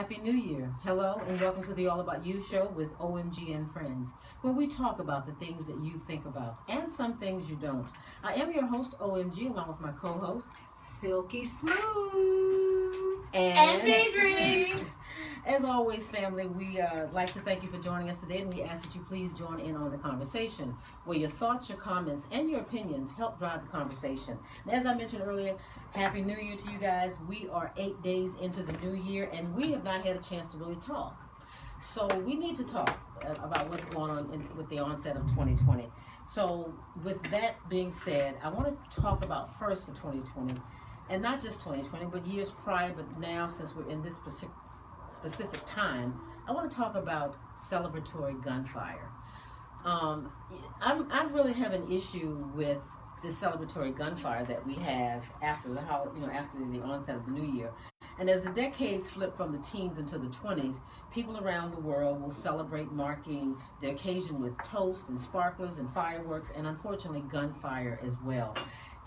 Happy New Year. Hello, and welcome to the All About You show with OMG and Friends, where we talk about the things that you think about and some things you don't. I am your host, OMG, along with my co host, Silky Smooth and Daydream. As always, family, we like to thank you for joining us today, and we ask that you please join in on the conversation, where your thoughts, your comments, and your opinions help drive the conversation. And as I mentioned earlier, Happy New Year to you guys. We are 8 days into the new year, and we have not had a chance to really talk. So we need to talk about what's going on with the onset of 2020. So with that being said, I want to talk about first for 2020, and not just 2020, but years prior, but now since we're in this specific time, I want to talk about celebratory gunfire. I really have an issue with this celebratory gunfire that we have after after the onset of the new year. And as the decades flip from the teens into the 20s, people around the world will celebrate marking the occasion with toast and sparklers and fireworks, and unfortunately gunfire as well.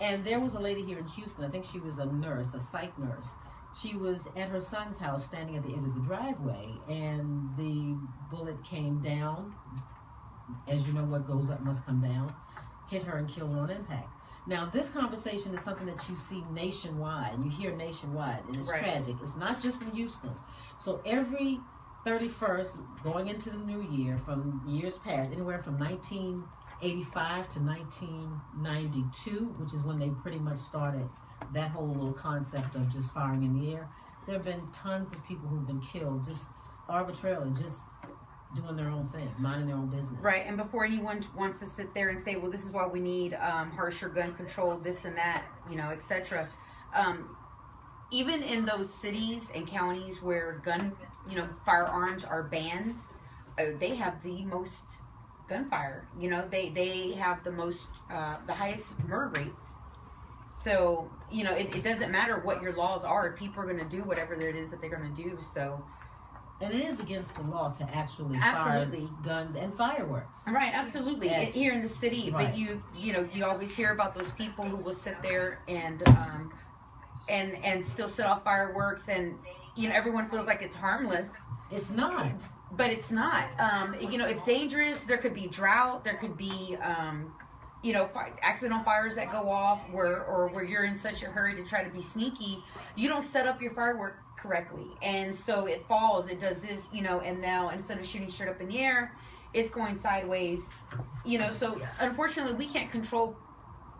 And there was a lady here in Houston, I think she was a nurse, a psych nurse. She was at her son's house standing at the edge of the driveway, and the bullet came down. As you know, what goes up must come down. Hit her and killed her on impact. Now, this conversation is something that you see nationwide, and you hear nationwide, and it's tragic. It's not just in Houston. So every 31st, going into the new year, from years past, anywhere from 1985 to 1992, which is when they pretty much started that whole little concept of just firing in the air, there have been tons of people who've been killed just arbitrarily, just doing their own thing, minding their own business. Right, and before anyone wants to sit there and say, well, this is why we need harsher gun control, this and that, etc. Even in those cities and counties where firearms are banned, they have the most gunfire. They have the most, the highest murder rates. So, it doesn't matter what your laws are. People are going to do whatever it is that they're going to do, so... And it is against the law to actually fire guns and fireworks. Right, absolutely. Here in the city, right. But you always hear about those people who will sit there and still set off fireworks, and everyone feels like it's harmless. It's not. But it's not. It's dangerous. There could be drought. There could be accidental fires that go off where you're in such a hurry to try to be sneaky. You don't set up your firework correctly, and so it falls, it does this, and now instead of shooting straight up in the air, it's going sideways, so unfortunately we can't control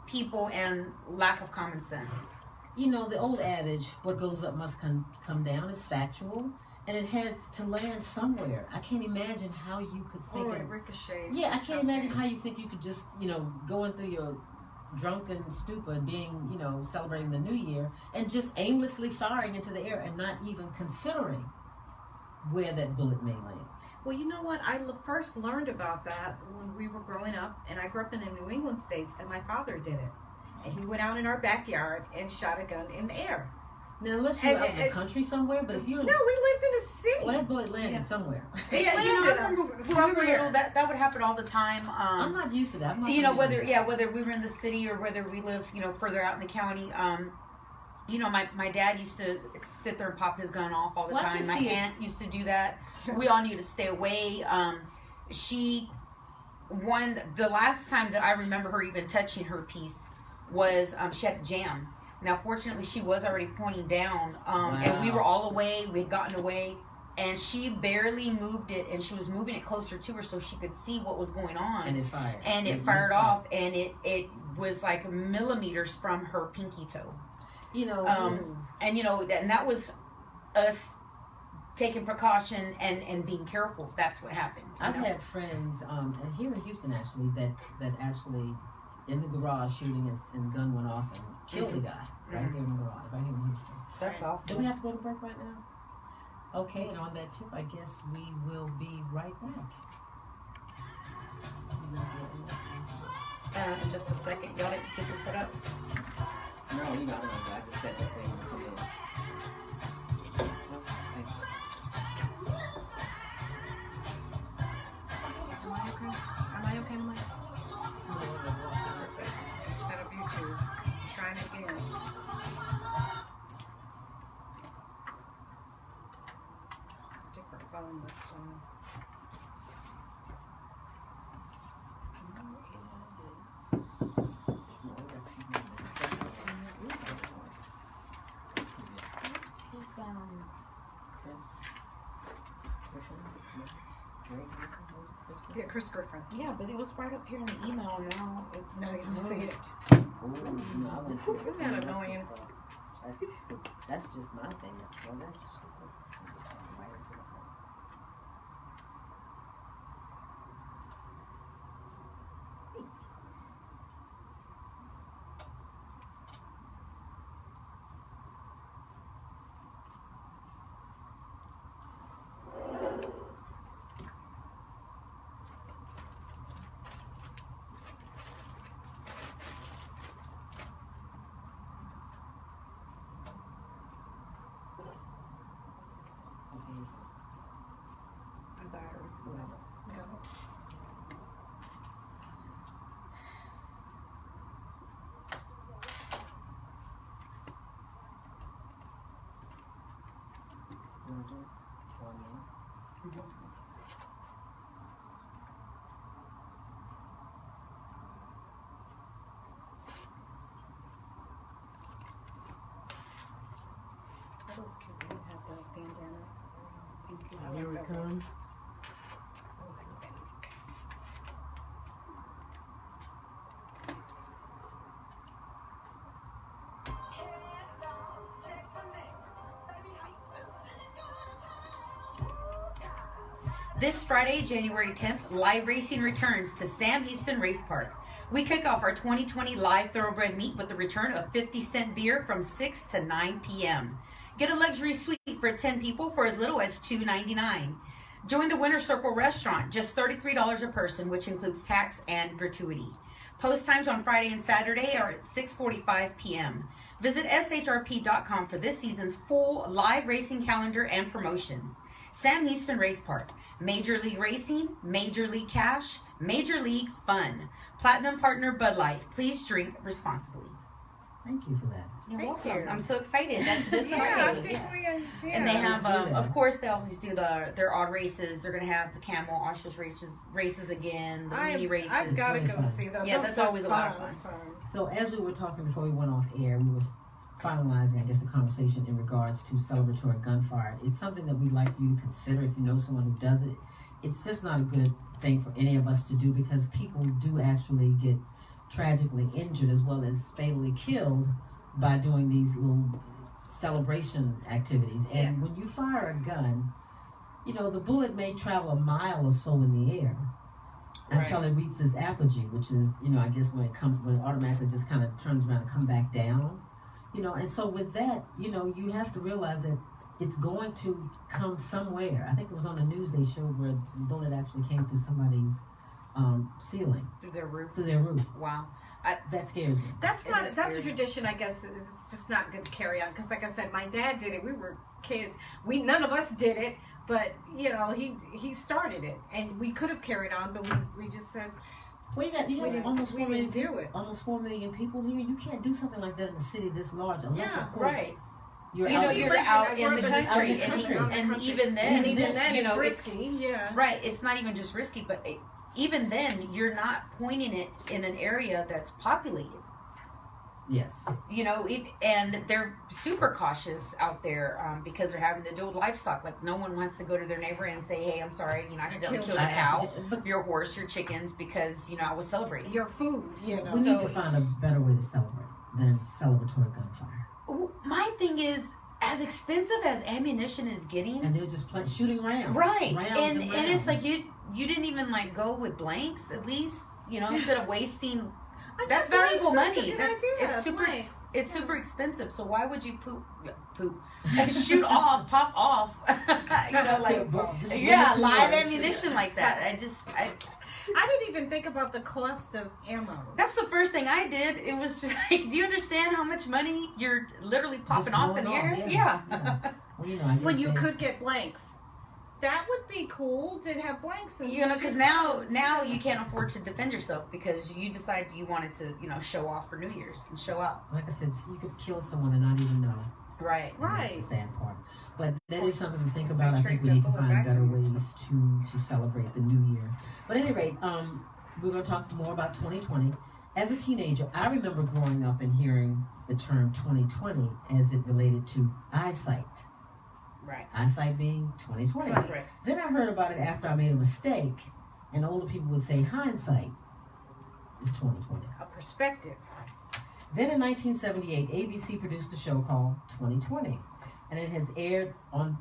people and lack of common sense. The old adage, what goes up must come down, is factual, and it has to land somewhere. I can't imagine how you could think it ricochets. Yeah, I can't imagine how you think you could just, going through your drunken stupor, being, celebrating the new year, and just aimlessly firing into the air and not even considering where that bullet may land. Well, you know what? I first learned about that when we were growing up, and I grew up in the New England states, and my father did it. And he went out in our backyard and shot a gun in the air. Now, unless you're out in the country somewhere, but if you're no, we lived in the city. Well, that bullet landed somewhere. Yeah, I remember when we were little, that would happen all the time. I'm not used to that. Whether we were in the city or whether we lived, further out in the county. My dad used to sit there and pop his gun off all the time. My aunt used to do that. We all needed to stay away. The last time that I remember her even touching her piece was she had jam. Now, fortunately, she was already pointing down, and we were all away. We had gotten away, and she barely moved it, and she was moving it closer to her so she could see what was going on. And it fired. And it fired off, and it was like millimeters from her pinky toe. And that was us taking precaution and being careful. That's what happened. I've had friends, and here in Houston actually, that actually in the garage shooting and gun went off and killed a guy right there in the garage, right here in Houston. That's awful. Do we have to go to break right now? Okay, and on that tip, I guess we will be right back. In just a second. Y'all didn't get this set up? No, I just set that thing and come in. Thanks. Am I okay, Mike? Perfect. Instead of YouTube, I'm trying again. phone this time. Yeah, Chris Griffin. Yeah, but it was right up here in the email. Now it's No, you don't see it. Oh, no, I went through it. Isn't that annoying? That's just my thing. Well, that's just stupid. I'm just talking right into the phone. a battery. That was cute. They had the bandana. Thank you. I Here like we that come. one. This Friday, January 10th, live racing returns to Sam Houston Race Park. We kick off our 2020 live thoroughbred meet with the return of 50-cent beer from 6 to 9 p.m. Get a luxury suite for 10 people for as little as $2.99. Join the Winter Circle restaurant, just $33 a person, which includes tax and gratuity. Post times on Friday and Saturday are at 6:45 p.m. Visit shrp.com for this season's full live racing calendar and promotions. Sam Houston Race Park. Major League Racing, Major League Cash, Major League Fun. Platinum partner Bud Light. Please drink responsibly. Thank you for that. You're Thank welcome. you. I'm so excited. That's this Yeah, I Friday. think we yeah. And they have, let's do that. of course, they always do their odd races. They're gonna have the camel ostrich races again, the mini races. I've got to really go fun. see those. Yeah, Those that's are always a lot of fun. So as we were talking before we went off air, we were finalizing, I guess, the conversation in regards to celebratory gunfire. It's something that we'd like you to consider if you know someone who does it. It's just not a good thing for any of us to do because people do actually get tragically injured as well as fatally killed by doing these little celebration activities. And when you fire a gun, you know, the bullet may travel a mile or so in the air until it reaches its apogee, which is, you know, I guess when it automatically just kind of turns around and come back down. You know, and so with that, you know, you have to realize that it's going to come somewhere. I think it was on the news they showed where the bullet actually came through somebody's ceiling, Through their roof. through their roof. Wow. That scares me. That's Isn't not. it That's a scary? tradition. I guess it's just not good to carry on. Because, like I said, my dad did it. We were kids. None of us did it, but you know, he started it, and we could have carried on, but we just said Well, you we have didn't, almost we 4 million didn't do it. almost 4 million people here. You can't do something like that in a city this large unless, Yeah, of course, Right. you're You know, out you're there. out I in grew the up in country, the and country, out in the and country. even then, And even then, you it's know, risky. Yeah. Right, it's not even just risky, but even then, you're not pointing it in an area that's populated. Yes. You know, and they're super cautious out there because they're having to deal with livestock. Like, no one wants to go to their neighbor and say, "Hey, I'm sorry, you know, I accidentally killed a I cow, but your horse, your chickens, because you know I was celebrating." Your food, you know. we So- need to find a better way to celebrate than celebratory gunfire. My thing is, as expensive as ammunition is getting, And they're just shooting rounds. right? Rounds And it's rounds. like you didn't even like go with blanks at least, you know, instead of wasting. I That's think valuable that's a money. good That's idea. it's super. Nice. It's super expensive. So why would you poop, shoot off, pop off? You know, like Just yeah, two live words. ammunition like that. I didn't even think about the cost of ammo. that's the first thing I did. It was just like, do you understand how much money you're literally popping Just off in going the air? off, Yeah. Well, you know, I guess When you they- could get blanks. That would be cool to have blanks. And You know, because shoot now rounds. you can't afford to defend yourself because you decide you wanted to, you know, show off for New Year's and show out. Like I said, you could kill someone and not even know. Right. Right. That's the sad part. But that is something to think Is about. that I think trace we that need to bullet find back better to? ways to celebrate the new year. But at any rate, we're going to talk more about 2020. As a teenager, I remember growing up and hearing the term 2020 as it related to eyesight. Right. Eyesight being 2020. Right. Then I heard about it after I made a mistake, and older people would say hindsight is 2020. A perspective. Then in 1978, ABC produced a show called 2020, and it has aired on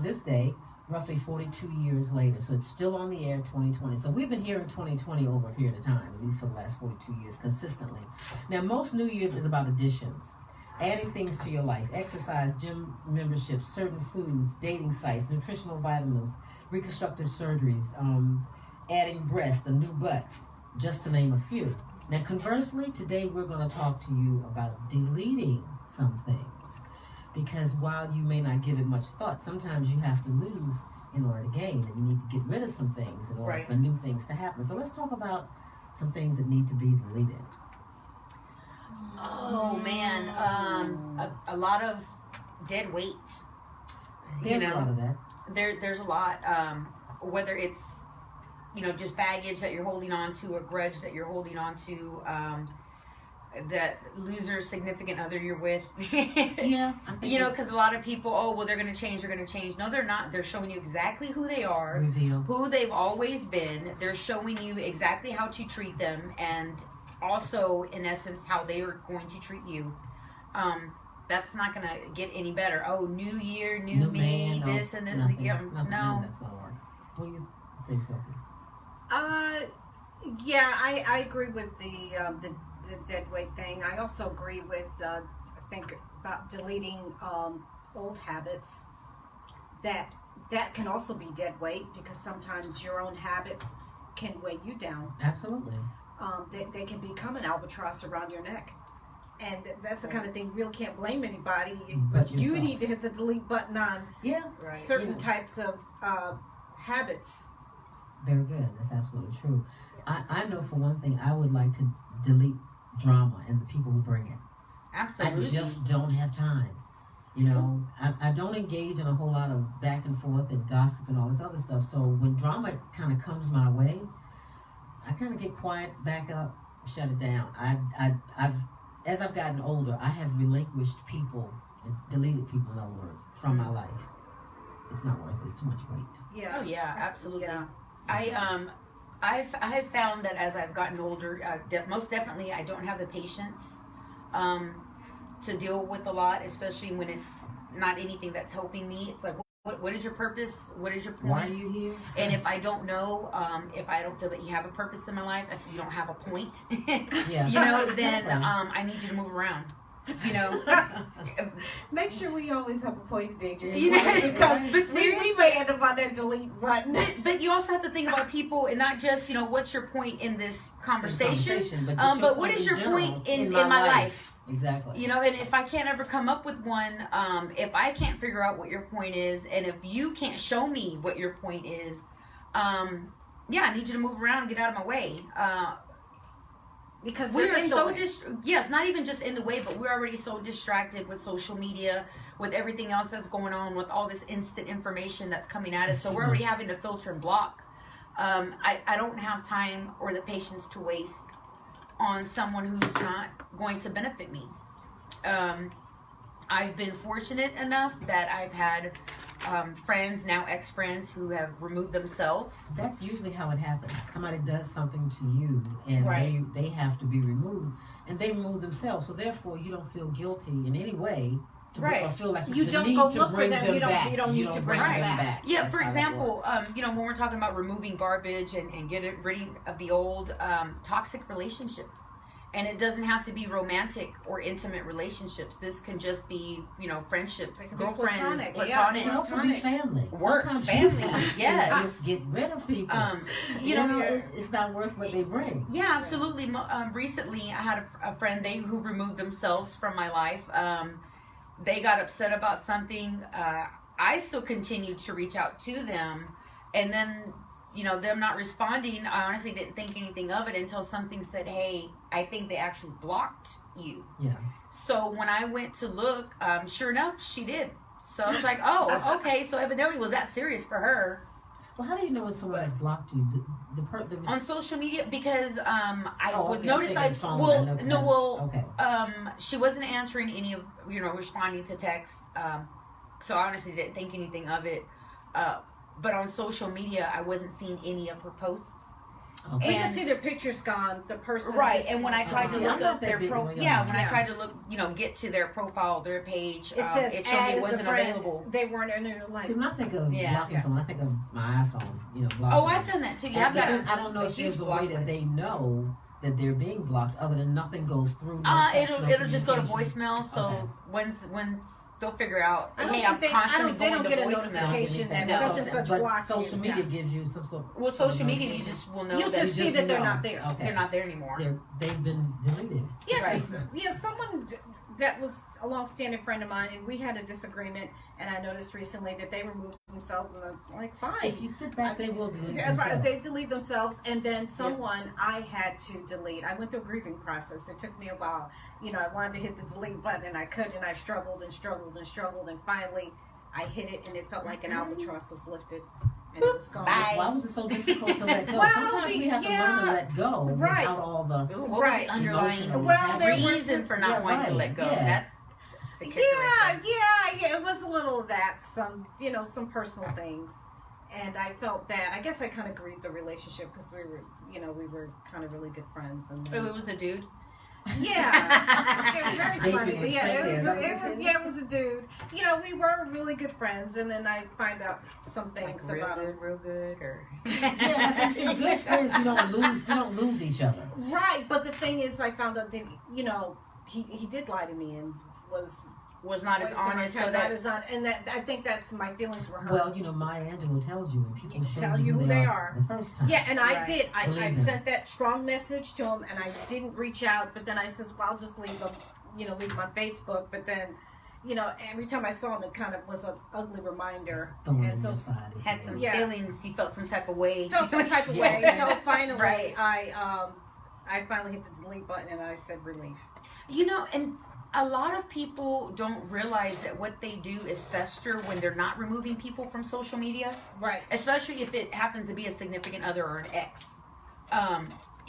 this day, roughly 42 years later. So it's still on the air, 2020. So we've been hearing 2020 over a period of time, at least for the last 42 years, consistently. Now, most New Year's is about additions, adding things to your life: exercise, gym memberships, certain foods, dating sites, nutritional vitamins, reconstructive surgeries, adding breast, a new butt, just to name a few. Now, conversely, today we're going to talk to you about deleting some things. Because while you may not give it much thought, sometimes you have to lose in order to gain. And you need to get rid of some things in order for new things to happen. So let's talk about some things that need to be deleted. Oh, man. A lot of dead weight. There's a lot of that. There's a lot. Whether it's, just baggage that you're holding on to, a grudge that you're holding on to, that loser significant other you're with. Yeah. Because a lot of people, they're going to change, No, they're not. They're showing you exactly who they are, Reveal. who they've always been. They're showing you exactly how to treat them, and also, in essence, how they are going to treat you. That's not going to get any better. Oh, new year, new me, man, this and this. Nothing, Yeah, nothing no. that's going to work. What do you say, Sophie? Yeah, I agree with the dead weight thing. I also agree with I think about deleting old habits. That can also be dead weight, because sometimes your own habits can weigh you down. Absolutely. They can become an albatross around your neck, and that's the kind of thing you really can't blame anybody. But you yourself. need to hit the delete button on Right. certain types of habits. Very good. That's absolutely true. I know for one thing, I would like to delete drama and the people who bring it. Absolutely. I just don't have time. I don't engage in a whole lot of back and forth and gossip and all this other stuff. So when drama kind of comes my way, I kind of get quiet, back up, shut it down. As I've gotten older, I have relinquished people, deleted people, in other words, from my life. It's not worth it. It's too much weight. Yeah. Oh yeah, absolutely. Yeah. I've found that as I've gotten older, most definitely I don't have the patience to deal with a lot, especially when it's not anything that's helping me. It's like, what is your purpose? What is your point? Why are you here? And if I don't know, if I don't feel that you have a purpose in my life, if you don't have a point, then I need you to move around. Make sure we always have a point, danger. But we seriously, may end up on that delete button. but you also have to think about people, and not just what's your point in this conversation, but what is your point in my life? Exactly. And if I can't ever come up with one, if I can't figure out what your point is, and if you can't show me what your point is, I need you to move around and get out of my way. Because we are so yes, not even just in the way, but we're already so distracted with social media, with everything else that's going on, with all this instant information that's coming at us. So we're already having to filter and block. I don't have time or the patience to waste on someone who's not going to benefit me. I've been fortunate enough that I've had friends, now ex-friends, who have removed themselves. That's usually how it happens. Somebody does something to you, and they have to be removed, and they remove themselves. So therefore, you don't feel guilty in any way. Or feel like you don't need go to look for bring them. You don't need to bring them back. Yeah, That's for how that example, works. when we're talking about removing garbage and getting rid of the old toxic relationships. And it doesn't have to be romantic or intimate relationships. This can just be, friendships, girlfriends, platonic. Yeah, it can also be family. Work, Sometimes family, you have to yes. just get rid of people. It's not worth what they bring. Yeah, absolutely. Recently, I had a friend who removed themselves from my life. They got upset about something. I still continued to reach out to them, and then them not responding, I honestly didn't think anything of it until something said, hey, I think they actually blocked you. Yeah. So when I went to look, sure enough, she did. So I was like, oh, okay. So evidently, was that serious for her? Well, how do you know when someone has blocked you? On social media, because I would okay, notice okay. she wasn't answering any of, responding to texts. So I honestly didn't think anything of it. But on social media, I wasn't seeing any of her posts. Okay. We can see their pictures gone. The person, right? And when I tried to look up their I tried to look, get to their profile, their page, it says it showed me it wasn't friend, available. They weren't in your life. See, when I think of blocking someone, I think of my iPhone. Blocking. Oh, I've done that too. Yeah, I don't know if there's a way that they know that they're being blocked, other than nothing goes through. It'll just go to voicemail. So once they'll figure out. Hey, I'm constantly going to voicemail. Notification that such and such blocked you. Social media gives you some sort. Well, social media, you just will know. You just see that they're not there. Okay. They're not there anymore. They've been deleted. Yeah, right. Someone that was a long-standing friend of mine, and we had a disagreement, and I noticed recently that they removed themselves, and I'm like, fine. If you sit back, they will delete themselves. They delete themselves, and then someone I had to delete. I went through a grieving process. It took me a while. I wanted to hit the delete button, and I couldn't, and I struggled, and finally I hit it, and it felt like an albatross was lifted. And it was gone. Why was it so difficult to let go? Well, sometimes we have to learn to let go without all the what was the underlying reason for not wanting to let go. Yeah. That's the it was a little of that, some personal things, and I felt bad. I guess I kind of grieved the relationship because we were kind of really good friends. And it was a dude. Yeah, very funny. Yeah, it was a dude. We were really good friends, and then I find out some things about real good, or if you're good friends, you don't lose each other. Right, but the thing is, I found out that he did lie to me and was not as honest. And that I think that's my feelings were hurt. Well, Maya Angelou tells you when people tell you who they are the first time. Yeah, and I did. I sent that strong message to him, and I didn't reach out. But then I says, well, I'll just leave them, leave them on Facebook. But then, every time I saw him, it kind of was an ugly reminder. And so had some feelings. You felt some type of way. So finally, I finally hit the delete button, and I said relief. And a lot of people don't realize that what they do is fester when they're not removing people from social media. Right. Especially if it happens to be a significant other or an ex.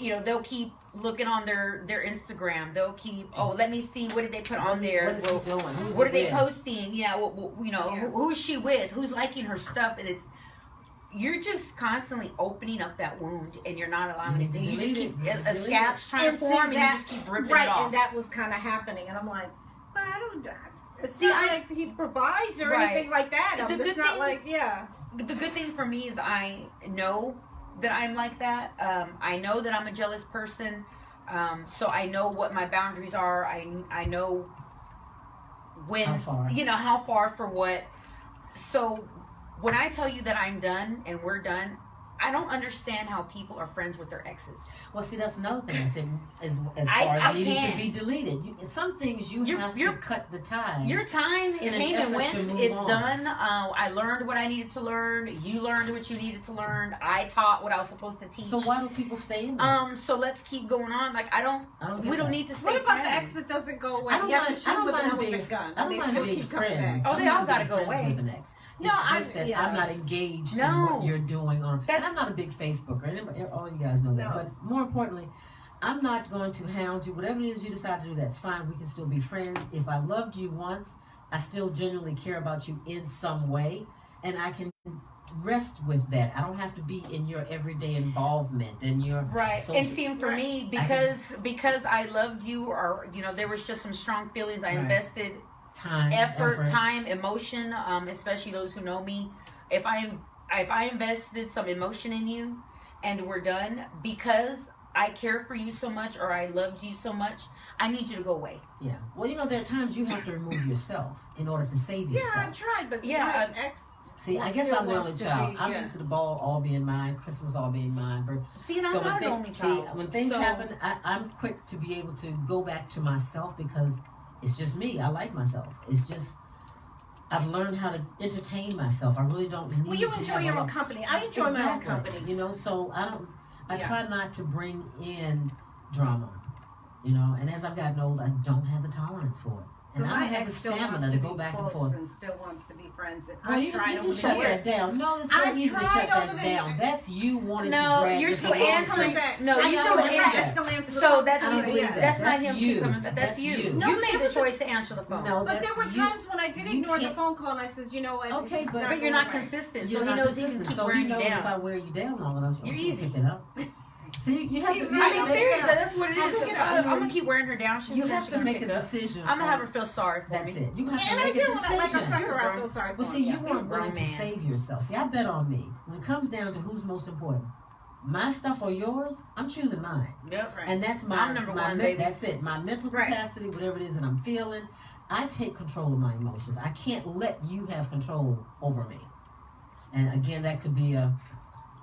They'll keep looking on their Instagram. They'll keep, let me see, what did they put on there? What are they posting? Who's she with? Who's liking her stuff? And you're just constantly opening up that wound, and you're not allowing it to. You just keep a scab's trying to form, and you just keep ripping it off. And that was kind of happening, and I'm like, but I don't. It's not like he provides or anything like that. It's not like The good thing for me is I know that I'm like that. I know that I'm a jealous person, so I know what my boundaries are. I know when how far for what. So when I tell you that I'm done and we're done, I don't understand how people are friends with their exes. Well, see, that's another thing I said as far as needing to be deleted. Some things you have to cut the ties. Your time came and went. It's done. I learned what I needed to learn. You learned what you needed to learn. I taught what I was supposed to teach. So why do people stay in there? So let's keep going on. Like we don't need to stay. What about the ex that doesn't go away? I don't mind being friends. Oh, they all got to go away. With an ex. It's I'm not engaged in what you're doing. I'm not a big Facebooker. All you guys know that. But more importantly, I'm not going to hound you. Whatever it is you decide to do, that's fine. We can still be friends. If I loved you once, I still genuinely care about you in some way. And I can rest with that. I don't have to be in your everyday involvement and your And see, for me, because I loved you, or there was just some strong feelings. I invested effort, time, emotion, especially those who know me. If I invested some emotion in you and we're done because I care for you so much or I loved you so much, I need you to go away. Yeah. Well, there are times you have to remove yourself in order to save yourself. Yeah, I've tried, but see, I guess I'm the only child. I'm used to the ball all being mine, Christmas all being mine. See, and I'm not the only child. When things happen, I'm quick to be able to go back to myself because it's just me. I like myself. It's just I've learned how to entertain myself. I really don't need to. Well, you enjoy your own company. I enjoy my own company. So I try not to bring in drama. And as I've gotten old, I don't have the tolerance for it. And But I don't my have the ex still stamina wants to to go be back and close forth. and still wants to be friends. And Well, I you tried can over the shut years. that down. No, it's I very easy to tried shut over that the down. years. That's you wanting to No, drag you're this still along. answering. back. No, I you still still answer. answer. I still answer the So phone. that's I don't you. believe that. That's not That's him you. keep coming, but that's you. you. No, You but made there the was a- choice to answer the phone. No, But there that's were you. times when I did You ignore the can't- phone call, and I says, you know what? Okay, it's but not But you're going not away. consistent, You're so he not knows he can consistent. keep So wearing he knows you if I down. wear you down long enough, You're she'll easy. pick it up. See, you have He's to. right. I mean, seriously, that's what it I'll is. pick it up. I'm gonna keep wearing her down. She's You gonna, have she's to gonna make pick a it up. decision. I'm gonna have her feel sorry for That's me. it. You have And to I make do a when I like a decision. sucker, I You're feel sorry for Well, see, him. you Yes. weren't grown willing to man. save yourself. See, I bet on me. When it comes down to who's most important, my stuff or yours, I'm choosing mine. Yep. Right. And that's my, I'm number one, baby. That's it. My mental Right. capacity, whatever it is that I'm feeling, I take control of my emotions. I can't let you have control over me. And again, that could be a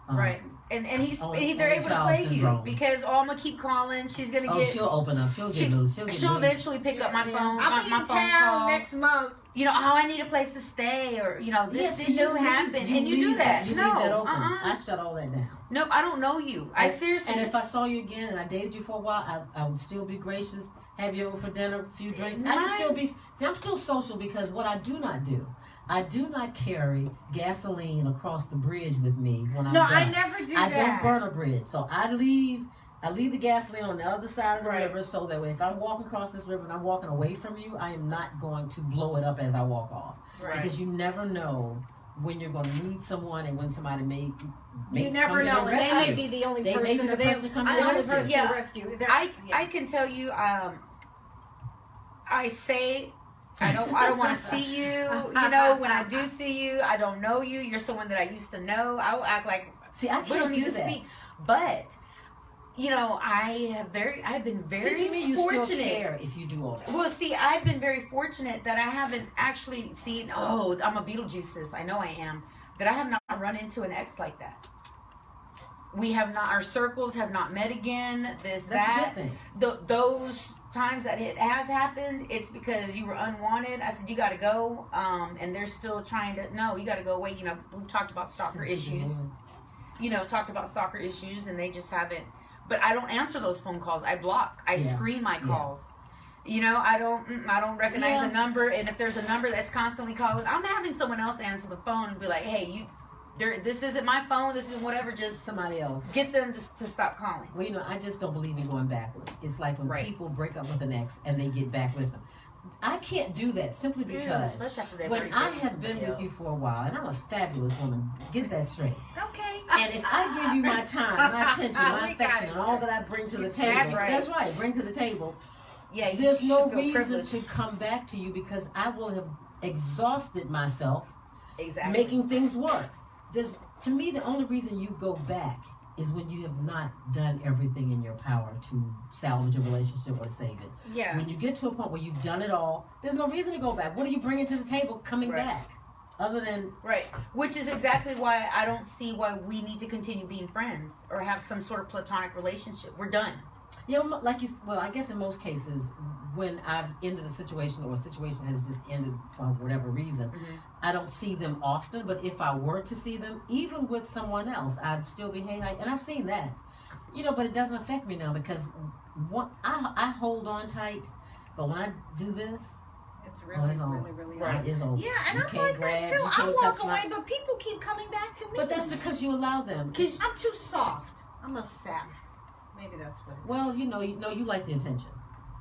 Right. And only they're able to child play syndrome. you because I'm gonna keep calling. She's gonna Oh, get. she'll open up. She'll get loose. She'll get She'll loose. eventually pick up my Yeah. phone. I'll be my in phone town call. next month. You know, oh, I need a place to stay, or you know, this Yes, didn't happen, and you do leave that. You No, leave that open. I uh-uh. shut all that down. Nope, I don't know you. I seriously. And if I saw you again and I dated you for a while, I would still be gracious, have you over for dinner, a few drinks. I would still be. See, I'm still social because what I do not do, I do not carry gasoline across the bridge with me when I'm No, done. I never do I that. don't burn a bridge, so I leave the gasoline on the other side of the Right. river, so that way if I'm walking across this river and I'm walking away from you, I am not going to blow it up as I walk off. Right. Because you never know when you're going to need someone and when somebody may You never come to know, your and they may rescue. be the only They may person be the available. person to come to The your only rescue. person Yeah. to rescue. I can tell you, I say I don't want to see you. You know, when I do see you, I don't know you. You're someone that I used to know. I will act like See, I we don't can't need do to that. speak. But you know, I've been very See, to me, you fortunate. still care if you do all that. Well, see, I've been very fortunate that I haven't actually seen. Oh, I'm a Beetlejuice. I know I am. That I have not run into an ex like that. We have not. Our circles have not met again. That's That. a good thing. Those times that it has happened, it's because you were unwanted. I said you got to go, and they're still trying to. No, you got to go away. You know, we've talked about stalker issues. You know, talked about stalker issues, and they just haven't. But I don't answer those phone calls. I block. I screen my calls. You know, I don't recognize a number, and if there's a number that's constantly calling, I'm having someone else answer the phone and be like, "Hey, this isn't my phone. This is whatever. Just Somebody else. get them to stop calling." Well, you know, I just don't believe in going backwards. It's like when Right. people break up with an ex and they get back with them. I can't do that simply because especially after they've when already I dated have been somebody with you else. for a while, and I'm a fabulous woman, get that straight. Okay. And if I give you my time, my attention, my We got affection, it. and all that I bring to the She's table, that's right. that's right, bring to the table, Yeah, you there's no should feel reason privileged. to come back to you because I will have exhausted myself Exactly. making things work. To me, the only reason you go back is when you have not done everything in your power to salvage a relationship or save it. Yeah. When you get to a point where you've done it all, there's no reason to go back. What are you bringing to the table coming Right. back? Other than, Right. Which is exactly why I don't see why we need to continue being friends or have some sort of platonic relationship. We're done. you know, I guess in most cases, when I've ended a situation or a situation has just ended for whatever reason, I don't see them often. But if I were to see them, even with someone else, I'd still be, hey, and I've seen that. You know, but it doesn't affect me now because I hold on tight, but when I do this, It's really, it's on. really Right. It's over. Yeah, and You I'm can't like grab, that too. you I can't walk touch away, my- but people keep coming back to me. But that's because you allow them. Because I'm too soft. I'm a sap. Maybe that's what it is. Well, you like the attention.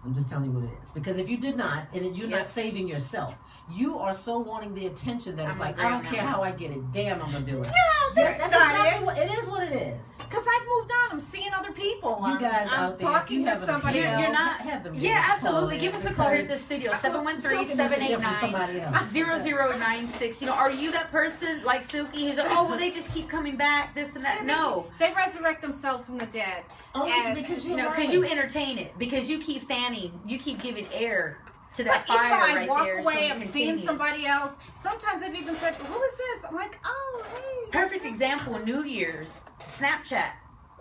I'm just telling you what it is. Because if you did not, and you're not Yes. saving yourself, you are so wanting the attention that it's I'm like, agreeing I don't on care that. how I get it. Damn, I'm gonna do it. No, that's not exactly it. what it is. What it is. Because I've moved on. I'm seeing other people. You guys I'm out there, if talking you to have an somebody opinion, else. You're not- have them. Yeah, absolutely. Give us a call here at the because studio, something needs to hear from 713-789. somebody else. 0096. You know, are you that person like Silky who's like, oh, well, they just keep coming back, this and that? No. They resurrect themselves from the dead. Only And- because you're No, right. because you entertain it. Because you keep fanning. You keep giving air to that Even fire though I right walk there. away, so it I'm seeing continues. somebody else. Sometimes I've even said, "Who is this?" I'm like, "Oh, hey." Perfect example, New Year's. Snapchat.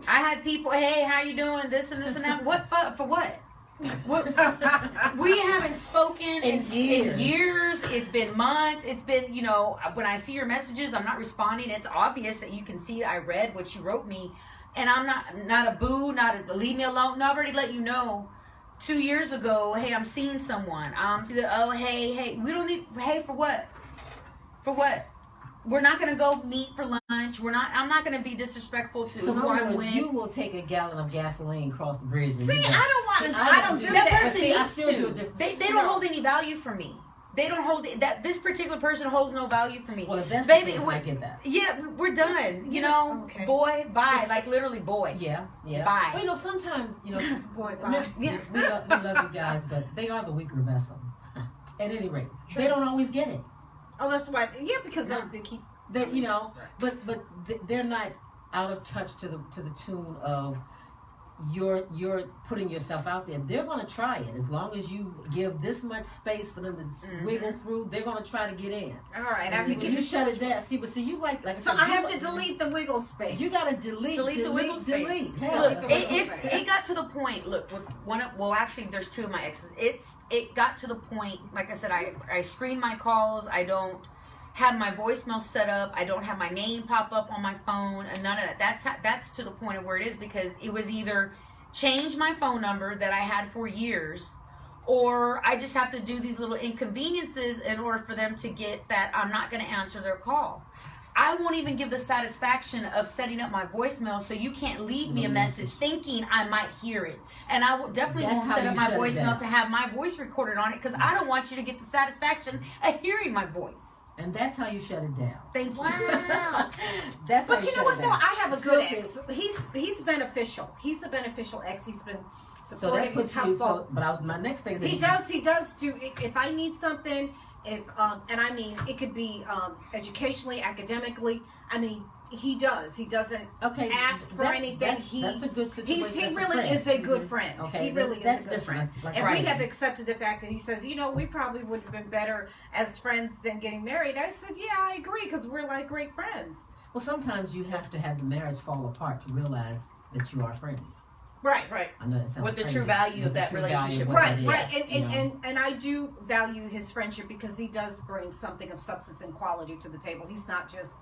I had people, hey, how you doing? This and this and that. What for what? We haven't spoken in years. It's been months. It's been, you know, when I see your messages, I'm not responding. It's obvious that you can see I read what you wrote me. And I'm not a boo, not a leave me alone. No, I've already let you know 2 years ago, hey, I'm seeing someone. Oh, hey, we don't need, hey, for what? For what? We're not gonna go meet for lunch. I'm not gonna be disrespectful to So in who I other words, went. you will take a gallon of gasoline across the bridge. See, I don't do That that. person See, I needs still to. do it different. They don't hold any value for me. They don't hold that. This particular person holds no value for me. Well, if that's Baby, the case, I get that. Yeah, we're done. You know, Okay. boy, bye. Like literally, boy. Yeah. Bye. Well, you know, sometimes, you know, Boy, I mean, bye. Yeah. we love you guys, but they are the weaker vessel. At any rate, they don't always get it. Oh, that's why. Yeah, because they keep. That, you know, but they're not out of touch to the tune of you're putting yourself out there. They're going to try it as long as you give this much space for them to wiggle through. They're going to try to get in. All right, And see, when you shut it down, see, you like So said, I you have to delete the wiggle space. You got to delete the wiggle space. delete. Delete Look, the wiggle it got to the point. Look, with well, actually, there's two of my exes. It got to the point. Like I said, I screen my calls. I don't have my voicemail set up. I don't have my name pop up on my phone, and none of that. That's to the point of where it is, because it was either change my phone number that I had for years, or I just have to do these little inconveniences in order for them to get that I'm not going to answer their call. I won't even give the satisfaction of setting up my voicemail so you can't leave me a message thinking I might hear it. And I will definitely That's won't how set up you my shut it voicemail down. to have my voice recorded on it, because I don't want you to get the satisfaction of hearing my voice. And that's how you shut it down. Thank you. Wow. That's how But you you know shut what it though? down. I have a So good if ex. He's beneficial. He's a beneficial ex. He's been So supportive. that puts He's you. helpful. But my next thing. He does do. If I need something, and I mean, it could be educationally, academically. I mean, he does. He doesn't ask for anything. That's a good situation. He That's a really friend. is a good friend. Okay, He really that's is a good different. friend. That's And right. we have accepted the fact that he says, you know, we probably would have been better as friends than getting married. I said, yeah, I agree, because we're like great friends. Well, sometimes you have to have the marriage fall apart to realize that you are friends. Right. I know that sounds What the crazy, true value but of the that true value relationship of what Right, it is, right, you know. and I do value his friendship because he does bring something of substance and quality to the table. He's not just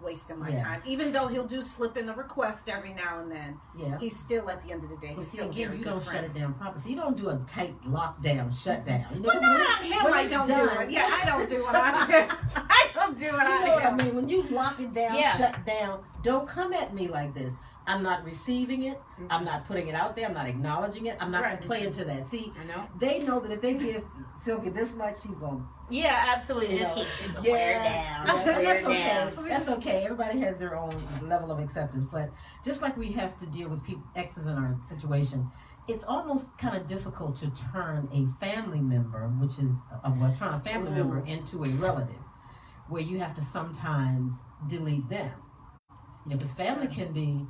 wasting my Yeah. time, even though he'll do slip in a request every now and then. Yeah. He's still at the end of the day. But He's see, still a again, very you good don't friend. shut it down properly. So you don't do a tight lockdown, shutdown. You know, Well, 'cause not when on him. when I it's don't do done- it. Yeah, I don't do it on him. I don't do it You on know what I him. mean? When you lock it down, Yeah. shut down, don't come at me like this. I'm not receiving it. I'm not putting it out there. I'm not acknowledging it. I'm not Right. going to play into that. See, I know. they know that if they give Silky this much, she's going Yeah, absolutely. You Just know, keep shit yeah. wear down. That's Wear okay. down. That's okay. Everybody has their own level of acceptance. But just like we have to deal with exes in our situation, it's almost kind of difficult to turn a family member, turn a family member into a relative, where you have to sometimes delete them. You know, because family can be.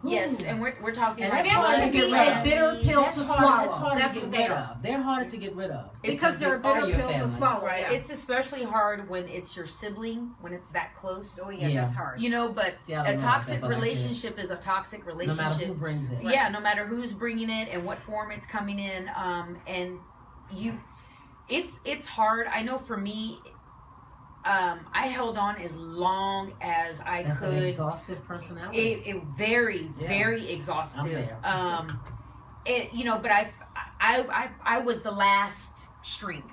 Yes, and we're talking And like that's hard to Family get can be rid a of. bitter pill That's to hard- swallow. That's hard That's to what get they rid are. of. They're harder to get rid of. Because they're a Are bitter your pill to family. swallow. Right. Yeah. It's especially hard when it's your sibling, when it's that close. Oh yeah, Yeah. that's hard. You know, but See, I don't a know about toxic that, but I get it. relationship is a toxic No matter relationship. who brings it. Yeah, no matter who's bringing it and what form it's coming in, and it's hard. I know for me, I held on as long as I That's could. an exhaustive personality. It very Yeah. very exhaustive. I'm there. But I was the last string.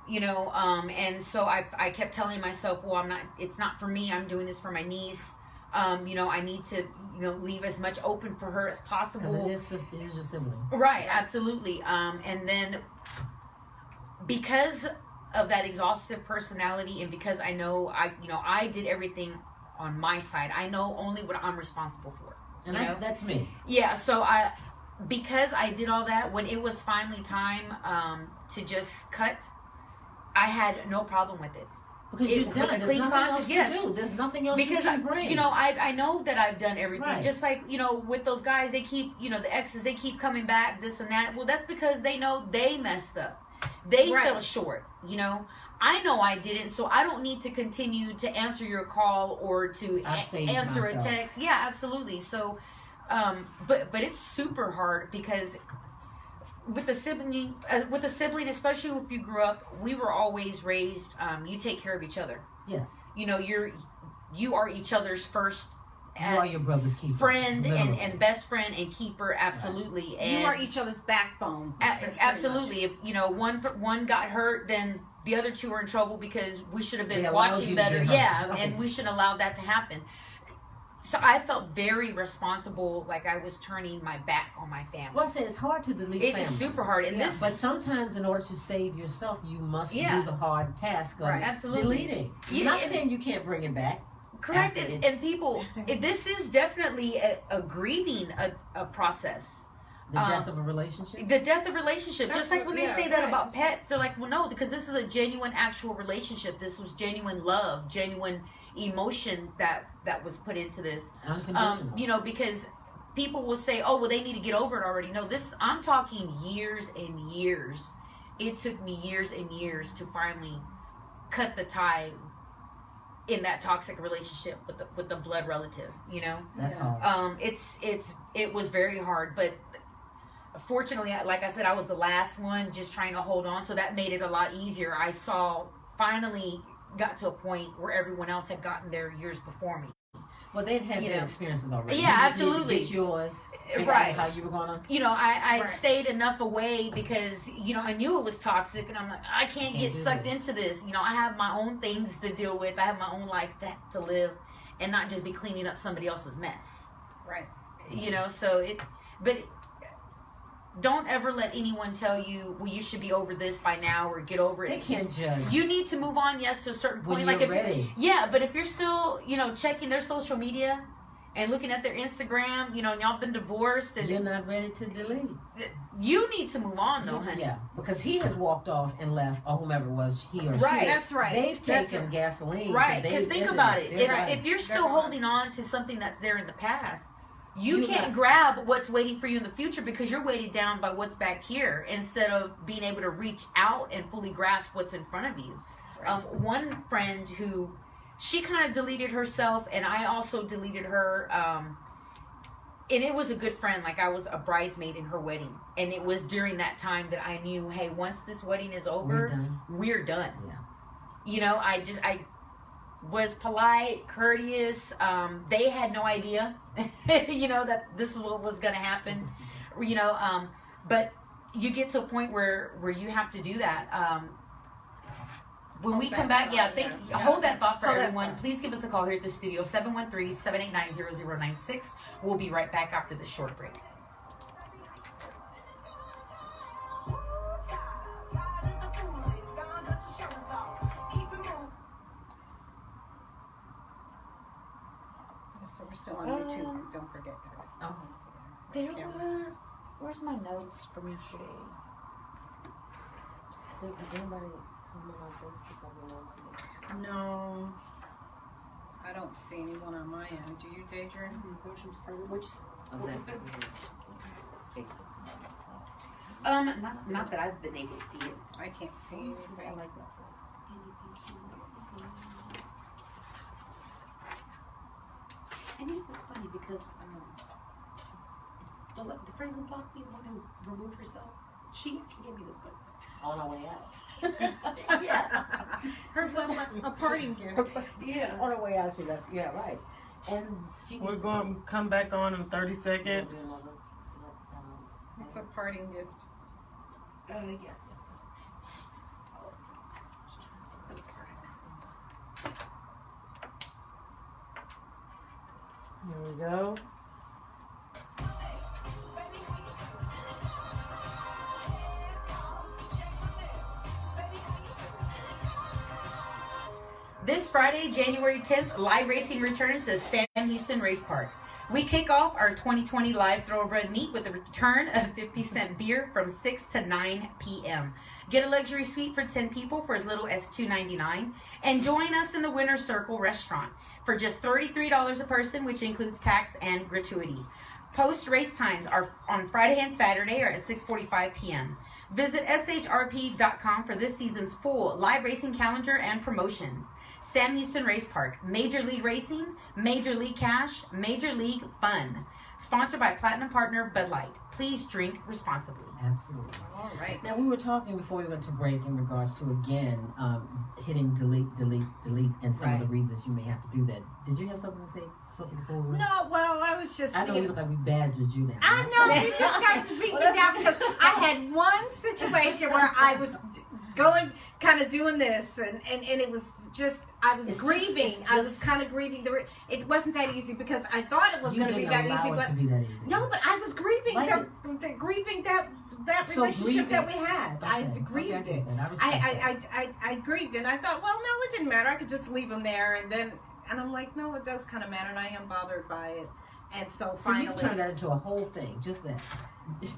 And so I kept telling myself, well, it's not for me. I'm doing this for my niece. I need to leave as much open for her as possible. Because it is your sibling. Right, absolutely. And then because of that exhaustive personality, and because I know I did everything on my side, I know only what I'm responsible for. And you know? that's me. Yeah, so because I did all that, when it was finally time to just cut, I had no problem with it. Because It- you're with done. a There's clean nothing conscience, else to yes. do. There's nothing else Because you can bring. I know that I've done everything. Right. Just like with those guys, they keep the exes, they keep coming back, this and that. Well, that's because they know they messed up. They Right. fell short. I know I didn't, so I don't need to continue to answer your call or to I've saved answer myself. a text. Yeah, absolutely. So, but it's super hard because with the sibling, especially if you grew up, we were always raised. You take care of each other. Yes. You are each other's first You are your brother's keeper. Friend Literally. and best friend and keeper, absolutely. Right. And you are each other's backbone. Absolutely. If one got hurt, then the other two are in trouble because we should have been They allowed watching you to better. get hurt. Yeah, Right. and we shouldn't allow that to happen. So I felt very responsible, like I was turning my back on my family. Well, I say it's hard to delete It family. is super hard, and this. But sometimes, in order to save yourself, you must Yeah. do the hard task of Absolutely. deleting. Yeah, Not and- saying you can't bring it back. Correct, after and people, this is definitely a grieving a process. The death of a relationship. The death of a relationship. That's Just like when they what- say yeah, that right. about pets, they're like, well, no, because this is a genuine, actual relationship. This was genuine love, genuine emotion that was put into this. Unconditional. You know, because people will say, oh, well, they need to get over it already. No, I'm talking years and years. It took me years and years to finally cut the tie in that toxic relationship with the blood relative, you know. That's hard. It was very hard, but fortunately, like I said, I was the last one just trying to hold on, so that made it a lot easier. I finally got to a point where everyone else had gotten there years before me. Well, they'd had their experiences already. Yeah, You just needed to absolutely. get yours. figure Right. out how you were gonna. You know, I Right. stayed enough away because, you know, I knew it was toxic, and I'm like, I can't get do sucked this. into this. You know, I have my own things to deal with. I have my own life to live, and not just be cleaning up somebody else's mess. Right. You know, so don't ever let anyone tell you, well, you should be over this by now or get over it. They can't judge. You need to move on, yes, to a certain point. When Like you're if ready. yeah, but if you're still, you know, checking their social media and looking at their Instagram, you know, and y'all been divorced, and You're not ready to delete. you need to move on, though, honey. Yeah, because he has walked off and left, or whomever it was, he or Right. she. That's right. They've That's taken right. gasoline. Right, because think about it. If you're still They're right. holding on to something that's there in the past, you You can't got- grab what's waiting for you in the future because you're weighted down by what's back here instead of being able to reach out and fully grasp what's in front of you. Right. One friend who, she kind of deleted herself, and I also deleted her. And it was a good friend. Like, I was a bridesmaid in her wedding. And it was during that time that I knew, hey, once this wedding is over, we're done. Yeah. You know, I was polite, courteous. They had no idea, you know, that this is what was going to happen. You know, but you get to a point where you have to do that. When we come back, hold that thought for Hold that everyone. thought. Please give us a call here at the studio, 713-789-0096. We'll be right back after this short break. So we're still on YouTube. Don't forget, guys. Oh. There was, where's my notes from yesterday? Did anybody comment on Facebook? No, I don't see anyone on my end. Do you, Deidre? Not that I've been able to see it. I can't see anything. I like that. And you know what's funny because the friend who blocked me, the one who removed herself, she actually gave me this book. On our way out. Yeah. Hers a parting gift. Yeah. On our way out, she left. Yeah, right. And she We're was- going to come back on in 30 seconds. It's a parting gift. Yes. Here we go. This Friday, January 10th, live racing returns to Sam Houston Race Park. We kick off our 2020 live thoroughbred meet with the return of 50-cent beer from 6 to 9 p.m. Get a luxury suite for 10 people for as little as $2.99. And join us in the Winner's Circle restaurant for just $33 a person, which includes tax and gratuity. Post-race times are on Friday and Saturday are at 6:45 p.m. Visit shrp.com for this season's full live racing calendar and promotions. Sam Houston Race Park, Major League Racing, Major League Cash, Major League Fun. Sponsored by Platinum Partner Bud Light. Please drink responsibly. Absolutely. All right. Now, we were talking before we went to break in regards to, again, hitting delete, and some of the reasons you may have to do that. Did you have something to say, Sophie, before we went? No, well, I was just. I know you look like we badgered you now. I know, you just guys beat me down because I had one situation where I was going, kind of doing this, and it was just, I was grieving. I was kind of grieving. It wasn't that easy because I thought it was going to be that easy, but no, but I was grieving grieving that relationship that we had. Okay. I grieved it. I grieved, and I thought, well, no, it didn't matter. I could just leave him there, and I'm like, no, it does kind of matter, and I am bothered by it. And so finally, you've turned that into a whole thing, just that. Yeah,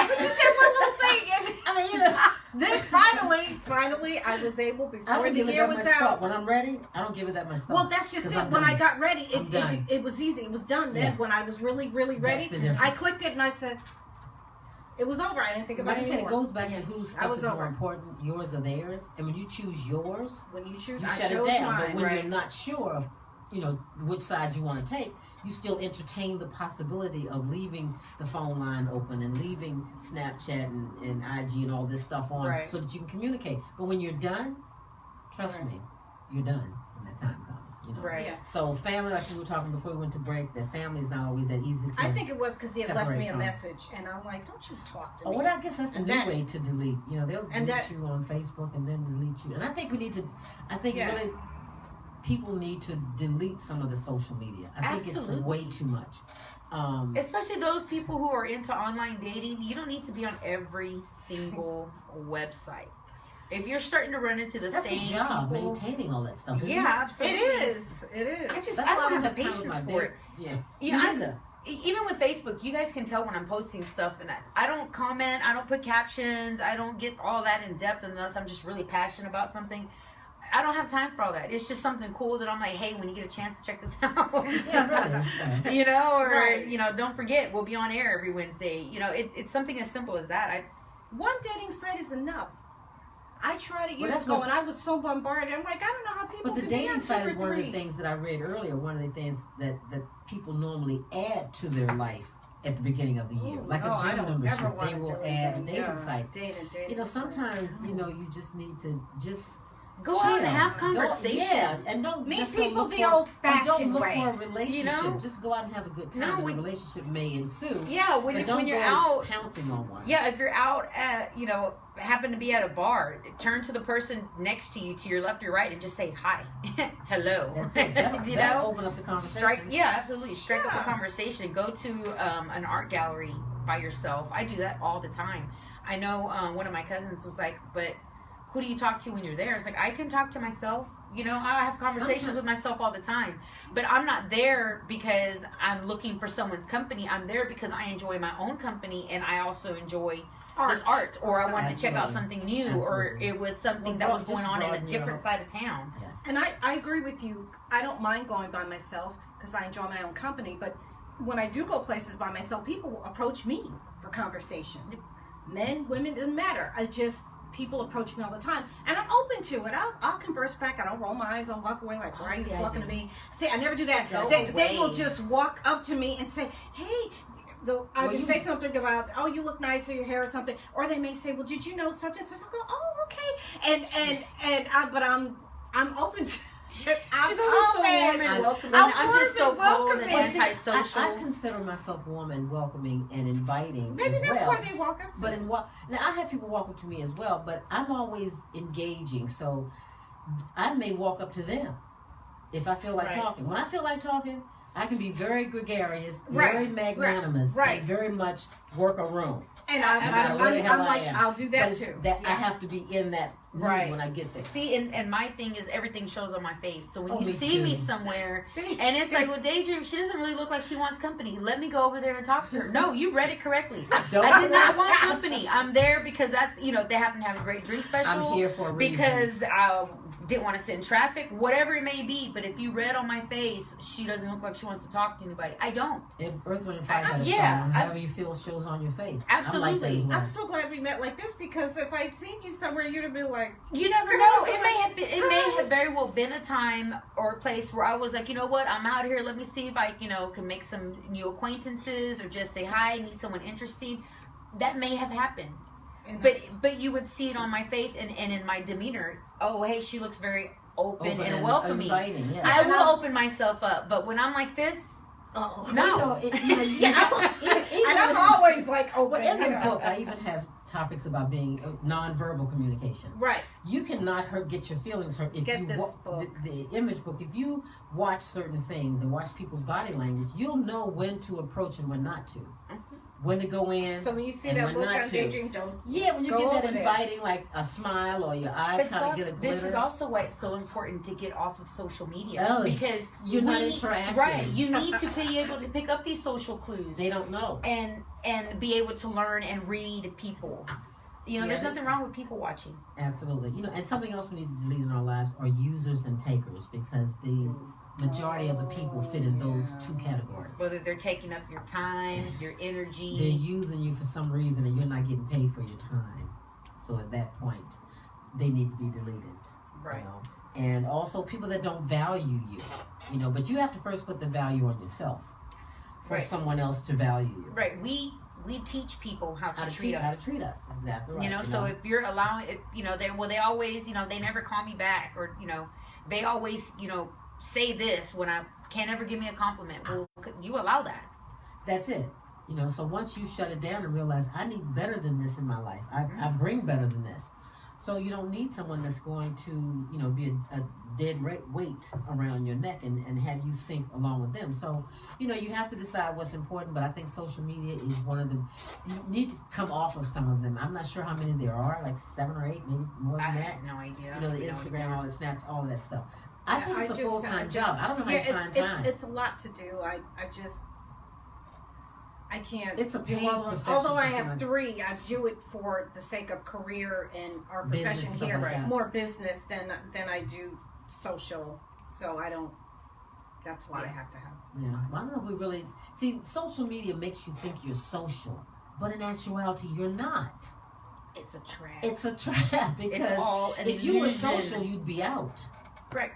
it was just that one little thing. I mean, then finally, I was able before the year was out. When I'm ready, I don't give it that much thought. Well, that's just it. When I got ready, it was easy. It was done. Then when I was really, really ready, I clicked it and I said, it was over. I didn't think about it anymore. It goes back to whose stuff is more important, yours or theirs. And when you choose yours, you shut it down. Mine, but when you're not sure of, which side you want to take, you still entertain the possibility of leaving the phone line open and leaving Snapchat and IG and all this stuff on so that you can communicate. But when you're done, trust me, you're done when that time comes. Right. Yeah. So family, like we were talking before we went to break, that family is not always that easy to I think it was because he had left me a message, and I'm like, don't you talk to me. Well, I guess that's the new way to delete. They'll delete you on Facebook and then delete you. And I think we need to, really, people need to delete some of the social media. I think it's way too much. Especially those people who are into online dating, you don't need to be on every single website. If you're starting to run into the same job, people, maintaining all that stuff. Absolutely. It is. I don't have the patience for it. Yeah. Even with Facebook, you guys can tell when I'm posting stuff, and I don't comment, I don't put captions, I don't get all that in depth unless I'm just really passionate about something. I don't have time for all that. It's just something cool that I'm like, hey, when you get a chance to check this out, don't forget, we'll be on air every Wednesday. It's something as simple as that. One dating site is enough. I tried it years ago, and I was so bombarded. I'm like, I don't know how people. But the dating site is one of the things that I read earlier. One of the things that people normally add to their life at the beginning of the year, like a gym membership. They will add a dating site. Sometimes you just need to go out and have conversation. And don't meet people the old-fashioned way. Don't look for a relationship. Just go out and have a good time. A relationship may ensue. Yeah, when you're out pouncing on one. Yeah, if you're out at happen to be at a bar, turn to the person next to you, to your left or right, and just say hi, hello. That's it. That'll open up the conversation. Absolutely. Strike up a conversation. Go to an art gallery by yourself. I do that all the time. I know one of my cousins was like, but who do you talk to when you're there? It's like, I can talk to myself. I have conversations with myself all the time. But I'm not there because I'm looking for someone's company. I'm there because I enjoy my own company, and I also enjoy this art, or I want to check out something new, or it was something that was going on in a different side of town. Yeah. And I agree with you. I don't mind going by myself because I enjoy my own company. But when I do go places by myself, people approach me for conversation. Men, women, doesn't matter. People approach me all the time, and I'm open to it. I'll converse back. I don't roll my eyes. I'll walk away like, why are you talking to me? See, I never do that. They will just walk up to me and say, hey, they'll either say something about, oh, you look nice, or your hair or something, or they may say, well, did you know such and such? I'll go, oh, okay. But I'm open to it. She's always so warm and welcoming. I'm just so cold and antisocial. I consider myself warm and welcoming and inviting. Maybe that's why they walk up to me. Now I have people walk up to me as well, but I'm always engaging, so I may walk up to them if I feel like talking. When I feel like talking, I can be very gregarious, very magnanimous, and very much work a room. And I'm like, I'll do that too. I have to be in that mood when I get there. See, and my thing is everything shows on my face. So when you see me somewhere, and it's like, well, Daydream, she doesn't really look like she wants company. Let me go over there and talk to her. No, you read it correctly. I did not want company. I'm there because that's, they happen to have a great drink special. I'm here for a reason. Because didn't want to sit in traffic, whatever it may be. But if you read on my face, she doesn't look like she wants to talk to anybody. I don't. If Earth, Wind, and Fire got a yeah, song, however you feel shows on your face. I like that Absolutely. as well. I'm so glad we met like this, because if I'd seen you somewhere, you'd have been like, You never know. It may have very well been a time or a place where I was like, you know what, I'm out here. Let me see if I, can make some new acquaintances or just say hi, meet someone interesting. That may have happened. But you would see it on my face and in my demeanor. Oh, hey, she looks very open and welcoming. Inviting, yeah. I will open myself up. But when I'm like this, no. and I'm always like open. Well, in the book, I even have topics about being nonverbal communication. Right. You cannot get your feelings hurt if Get you this book. The image book. If you watch certain things and watch people's body language, you'll know when to approach and when not to. When to go in. So when you see and that when look not on to. Daydream, don't. Yeah, when you Go get that over there. inviting, like a smile or your eyes kind of get a glitter. This is also why it's so important to get off of social media. Oh, because you're not interacting. Right. You need to be able to pick up these social clues. They don't know. And be able to learn and read people. There's nothing wrong with people watching. Absolutely. And something else we need to delete in our lives are users and takers, because the majority of the people fit in those two categories. Whether they're taking up your time, your energy. They're using you for some reason and you're not getting paid for your time. So at that point, they need to be deleted. Right. And also people that don't value you. But you have to first put the value on yourself for someone else to value you. Right. We teach people how to treat us. How to treat us. Exactly right. So if you're allowing it, they always, they never call me back, or, they always, say this when I can't ever give me a compliment. Well, you allow that. That's it. So once you shut it down and realize I need better than this in my life, I bring better than this. So you don't need someone that's going to, be a dead weight around your neck and have you sink along with them. So, you have to decide what's important, but I think social media is one of them. You need to come off of some of them. I'm not sure how many there are, like 7 or 8, maybe more than I that. have no idea. The Instagram, all the Snap, all of that stuff. I think it's a full-time job. I don't know how you find time. It's a lot to do. I can't. It's a do paid all of them. profession Although I for have someone. 3, I do it for the sake of career and our Business, profession stuff here. like that. More business than I do social. So I don't. That's why I have to have. Yeah, well, I don't know if we really see. Social media makes you think you're social, but in actuality, you're not. It's a trap. It's a trap because It's all an if you were illusion. social, you'd be out. Right.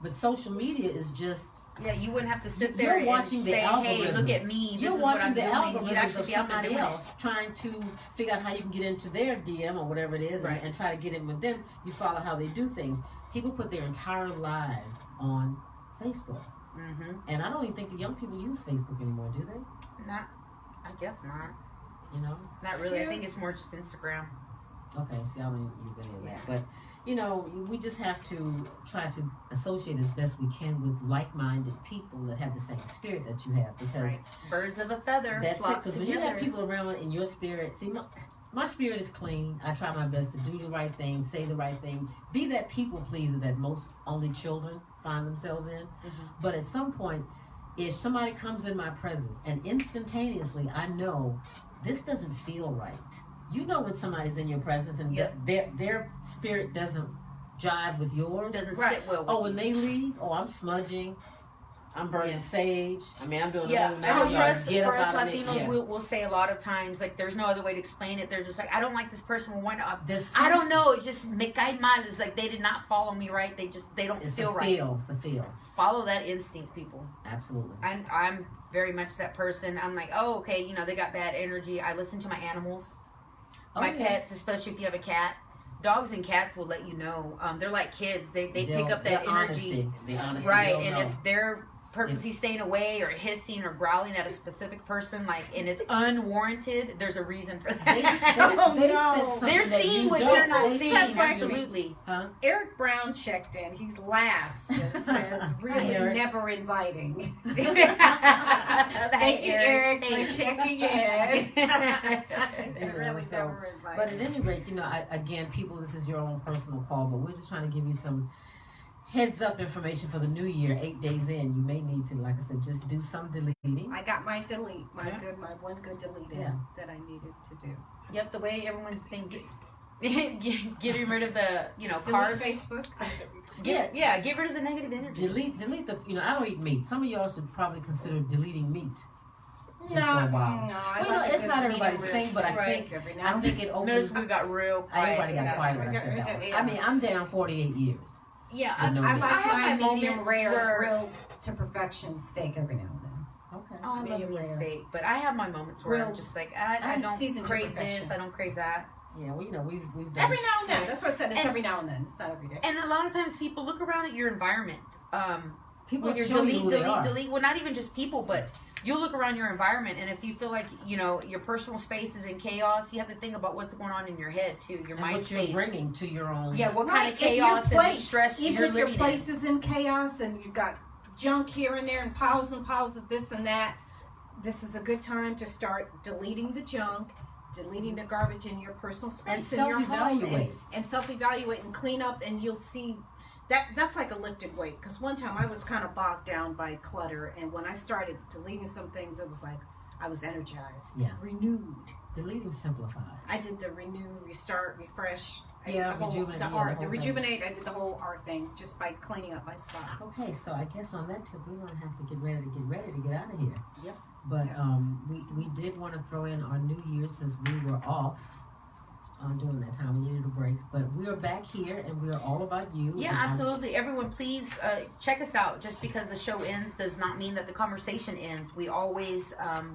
But social media is just Yeah, you wouldn't have to sit You're there and watching the say, "Hey, algorithm. look at me. This you're is what watching I'm the doing." You'd algorithms actually of be out there somebody doing else trying to figure out how you can get into their DM or whatever it is, Right. and try to get in with them. You follow how they do things. People put their entire lives on Facebook, Mm-hmm. and I don't even think the young people use Facebook anymore, do they? Not. I guess not. Not really. I Yeah. think it's more just Instagram. Okay, see, I don't use any of that. But, we just have to try to associate as best we can with like-minded people that have the same spirit that you have. Because Right. Birds of a feather that's it. flock Because when together. you have people around in your spirit, see, my spirit is clean. I try my best to do the right thing, say the right thing, be that people pleaser that most only children find themselves in. Mhm. But at some point, if somebody comes in my presence and instantaneously I know this doesn't feel right. When somebody's in your presence and Yep. their spirit doesn't jive with yours. Doesn't Right. sit well with Oh, you. when they leave, I'm smudging. I'm burning Yeah. sage. I mean, I'm doing Yeah, the whole I nine know for yards. us, Get for up us out of it. Latinos, Yeah. we'll say a lot of times, like, there's no other way to explain it. They're just like, I don't like this person. Well, why not? I don't know. It just me cae mal. It's like they did not follow me right. They don't It's feel a right. feel. It's a feel. Follow that instinct, people. Absolutely. I'm very much that person. I'm like, oh, okay, they got bad energy. I listen to my animals, my pets, especially if you have a cat. Dogs and cats will let you know. They're like kids. They pick up that energy. The honesty. Right, they'll and know. if they're purposely staying away or hissing or growling at a specific person, and it's unwarranted, there's a reason for They that. sense something They're that seeing you what don't. you're not They seeing. sense something. Absolutely. Huh? Eric Brown checked in. He laughs and says, "Really, Eric. never inviting." Thank you, Eric, for checking in. You know, Really so- never inviting. But at any rate, again, people, this is your own personal call, but we're just trying to give you some heads up information for the new year. 8 days in, you may need to, like I said, just do some deleting. I got my delete, my Yeah. one good delete Yeah. that I needed to do. Yep, the way everyone's been Getting rid of the, Delete carbs. Facebook. Get rid of the negative energy. Delete the. I don't eat meat. Some of y'all should probably consider deleting meat. Just No, for a while. no, Well, it's not everybody's thing, but I think it opens. Notice we got real quiet. Everybody got quiet when I said that. I mean, I'm down 48 years. Yeah, With no I meat. like have my my medium moments rare where- grilled to perfection steak every now and then. Okay. Oh, I love Medium meat rare. steak, but I have my moments where I'm Grilled. just like, I I'm don't seasoned to crave perfection. this, I don't crave that. Yeah, well, we've done Every now and then. That's what I said. It's And- every now and then. It's not every day. And a lot of times people look around at your environment. people When you're show you who they are. delete. Well, not even just people, but you'll look around your environment, and if you feel like your personal space is in chaos, you have to think about what's going on in your head too, your And mind what you're space. bringing to your own. Yeah, what kind of If your chaos and place, stress even you're if your living place in. is in chaos and you've got junk here and there and piles of this and that, this is a good time to start deleting the junk, deleting the garbage in your personal space And in your home, self-evaluate. and self-evaluate and clean up, and you'll see that's like a lifted weight. Because one time I was kind of bogged down by clutter, and when I started deleting some things, it was like I was energized, Yeah. renewed. Delete and simplify. I did the renew, restart, refresh. I Yeah, did the whole, rejuvenate, the yeah, art, the the whole rejuvenate. I did the whole art thing just by cleaning up my spot. Okay, so I guess on that tip, we're gonna have to get ready to get out of here. Yep. But Yes. we did want to throw in our New Year since we were off during that time. We needed a break, but we are back here and we are all about you. Yeah, And absolutely. Everyone, please check us out. Just because the show ends does not mean that the conversation ends. We're always on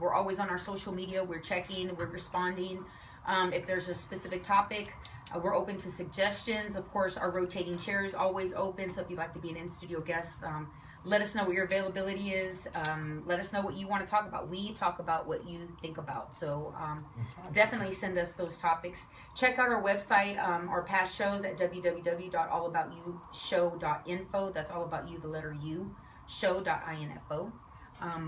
our social media. We're checking. We're responding. If there's a specific topic, we're open to suggestions. Of course, our rotating chair is always open. So if you'd like to be an in-studio guest, let us know what your availability is. Let us know what you want to talk about. We talk about what you think about. So definitely send us those topics. Check out our website, our past shows at www.allaboutyouShow.info. That's all about you, the letter U, show.info.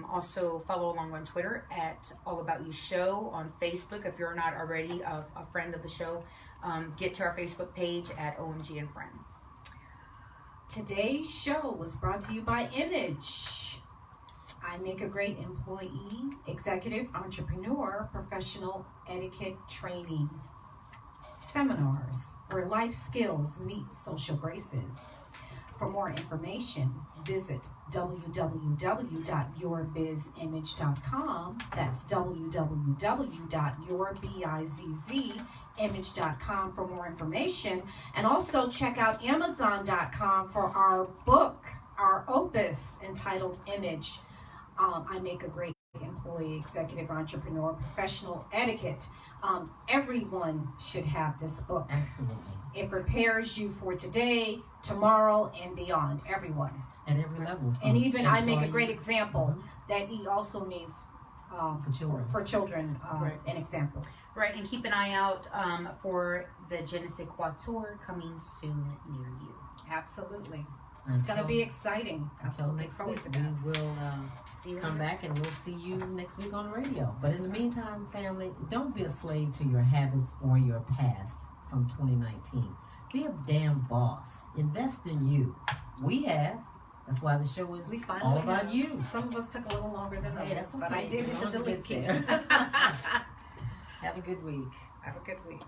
Also follow along on Twitter at All About You Show. On Facebook, if you're not already a friend of the show, get to our Facebook page at OMG and Friends. Today's show was brought to you by Image. I make a great employee, executive, entrepreneur, professional etiquette training seminars where life skills meet social graces. For more information, visit www.yourbizimage.com. That's www.yourbizimage.com for more information. And also check out Amazon.com for our book, our opus entitled Image. I make a great employee, executive, entrepreneur, professional etiquette. Everyone should have this book. absolutely. It prepares you for today, tomorrow, and beyond. Everyone. At every level. And from even I make a employee great example that he also needs for children. for children, Right. an example. Right, and keep an eye out for the Je ne sais quoi tour coming soon near you. Absolutely. It's going to be exciting. Until Look next forward week, to that. we will See you come later. back and we'll see you next week on the radio. But in the meantime, family, don't be a slave to your habits or your past from 2019. Be a damn boss. Invest in you. We have. That's why the show is We finally all about have. you. Some of us took a little longer than Hey, others, that's but I okay. did As hit the long as it delete gets key. there. Have a good week. Have a good week.